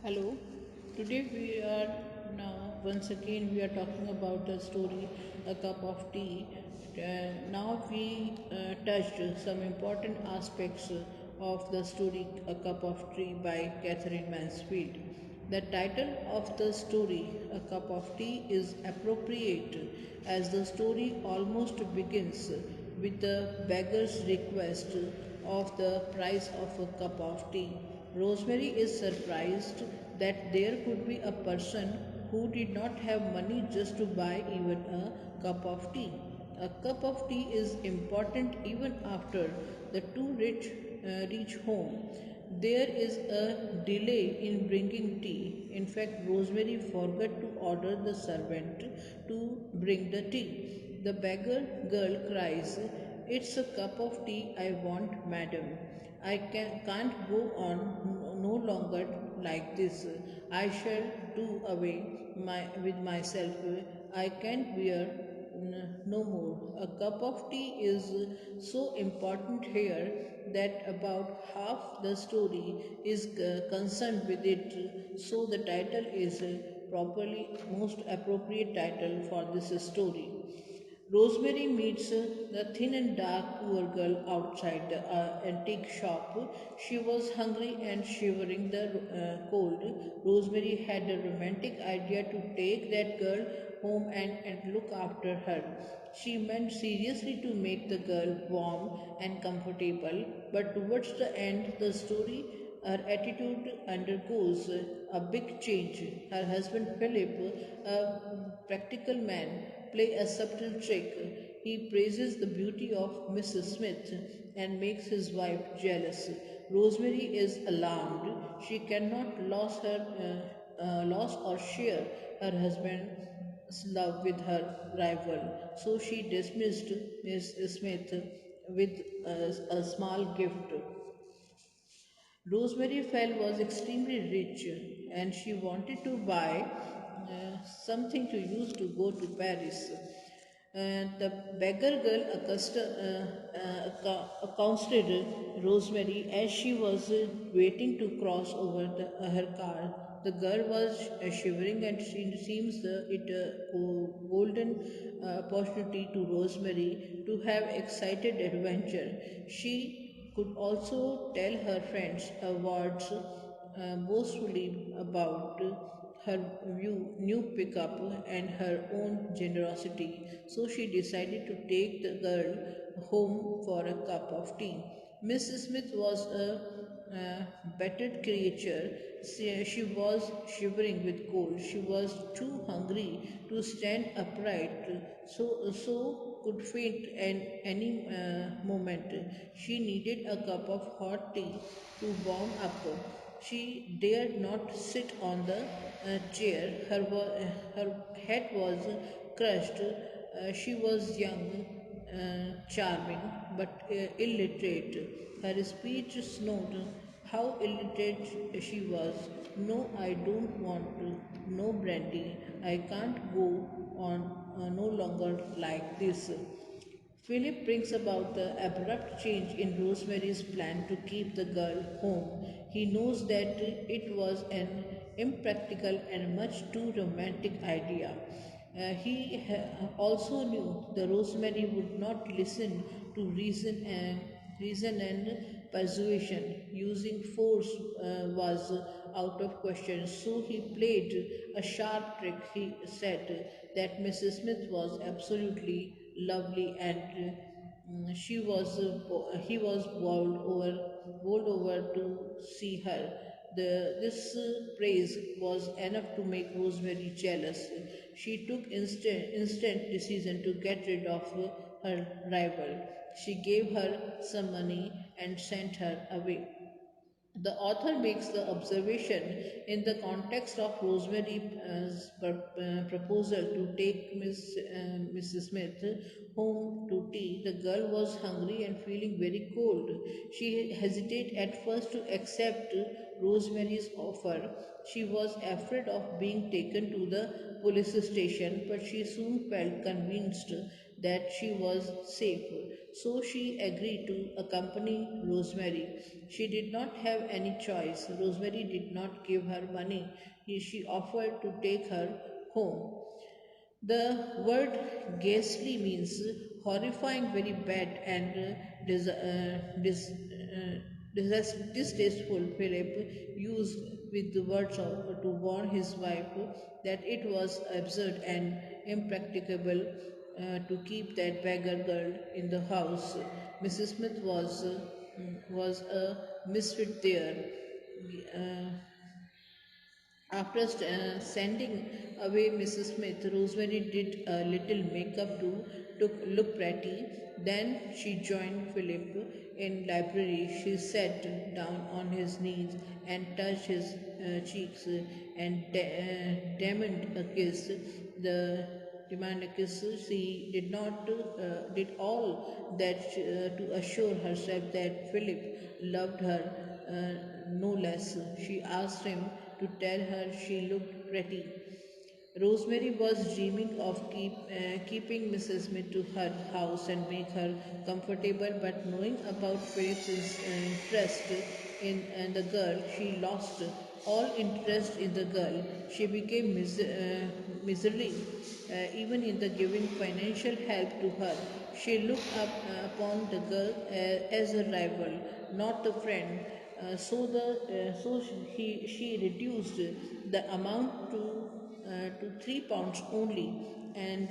Hello. Today we are now once again we are talking about the story A Cup of Tea. Now we touched some important aspects of the story A Cup of Tea by Catherine Mansfield. The title of the story A Cup of Tea is appropriate as the story almost begins with the beggar's request of the price of a cup of tea. Rosemary is surprised that there could be a person who did not have money just to buy even a cup of tea. A cup of tea is important even after the two reach home. There is a delay in bringing tea. In fact, Rosemary forgot to order the servant to bring the tea. The beggar girl cries, "It's a cup of tea I want, madam. Can't go on no longer like this. I shall do away with myself. I can't bear no more." A cup of tea is so important here that about half the story is concerned with it. So the title is properly most appropriate title for this story. Rosemary meets the thin and dark poor girl outside the antique shop. She was hungry and shivering the cold. Rosemary had a romantic idea to take that girl home and look after her. She meant seriously to make the girl warm and comfortable, but towards the end, the story her attitude undergoes a big change. Her husband Philip, a practical man, play a subtle trick. He praises the beauty of Mrs. Smith and makes his wife jealous. Rosemary is alarmed. She cannot lose or share her husband's love with her rival. So she dismissed Miss Smith with a small gift. Rosemary Fell was extremely rich and she wanted to buy something to use to go to Paris. The beggar girl accosted Rosemary as she was waiting to cross over her car. The girl was shivering and she seems it a golden opportunity to Rosemary to have excited adventure. She could also tell her friends words boastfully about her new pickup and her own generosity. So she decided to take the girl home for a cup of tea. Mrs. Smith was a battered creature. She was shivering with cold. She was too hungry to stand upright, so could faint any moment. She needed a cup of hot tea to warm up. She dared not sit on the chair. Her head was crushed. She was young, charming, but illiterate. Her speech snowed how illiterate she was. "No, I don't want to. No brandy. I can't go on no longer like this." Philip brings about the abrupt change in Rosemary's plan to keep the girl home. He knows that it was an impractical and much too romantic idea. Also knew the Rosemary would not listen to reason and persuasion. Using force was out of question, so he played a sharp trick. He said that Mrs. Smith was absolutely lovely and he was bowled over to see her. This praise was enough to make Rosemary jealous. She took instant decision to get rid of her rival. She gave her some money and sent her away. The author makes the observation in the context of Rosemary's proposal to take Mrs. Smith home to tea. The girl was hungry and feeling very cold. She hesitated at first to accept Rosemary's offer. She was afraid of being taken to the police station, but she soon felt convinced that she was safe. So she agreed to accompany Rosemary. She did not have any choice. Rosemary did not give her money. She offered to take her home. The word ghastly means horrifying, very bad, and distasteful. Philip used with the words to warn his wife that it was absurd and impracticable to keep that beggar girl in the house. Mrs. Smith was a misfit there. Uh, After sending away Mrs. Smith, Rosemary did a little makeup to look pretty. Then she joined Philip in library. She sat down on his knees and touched his cheeks and demanded a kiss. The demand a kiss. She did all that to assure herself that Philip loved her no less. She asked him to tell her she looked pretty. Rosemary was dreaming of keeping Mrs. Smith to her house and make her comfortable, but knowing about Philip's interest in the girl, she lost all interest in the girl. She became miserly, even in the giving financial help to her. She looked upon the girl as a rival, not a friend. She reduced the amount to £3 only, and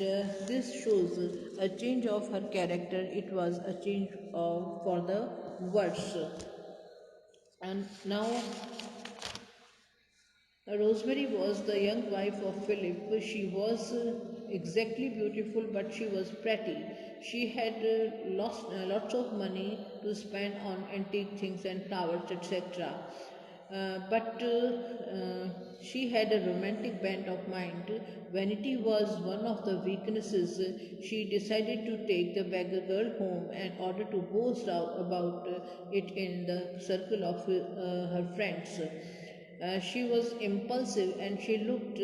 this shows a change of her character. It was a change for the worse. And now Rosemary was the young wife of Philip. She was exactly beautiful, but she was pretty. She had lots of money to spend on antique things and flowers, etc. But she had a romantic bent of mind. Vanity was one of the weaknesses. She decided to take the beggar girl home in order to boast about it in the circle of her friends. She was impulsive and she looked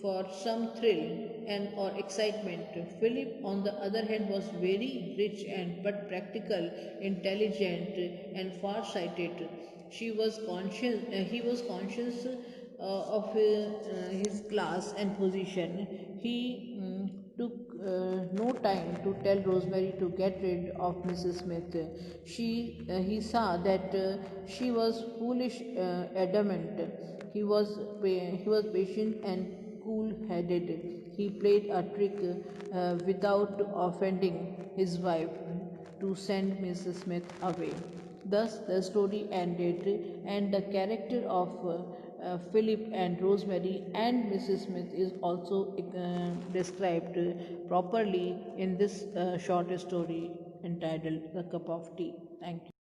for some thrill and or excitement. Philip, on the other hand, was very rich and but practical, intelligent, and far-sighted. He was conscious of his class and position. He took no time to tell Rosemary to get rid of Mrs. Smith. He saw that she was foolish, adamant. He was patient and cool-headed. He played a trick without offending his wife to send Mrs. Smith away. Thus, the story ended, and the character of Philip and Rosemary and Mrs. Smith is also described properly in this short story entitled The Cup of Tea. Thank you.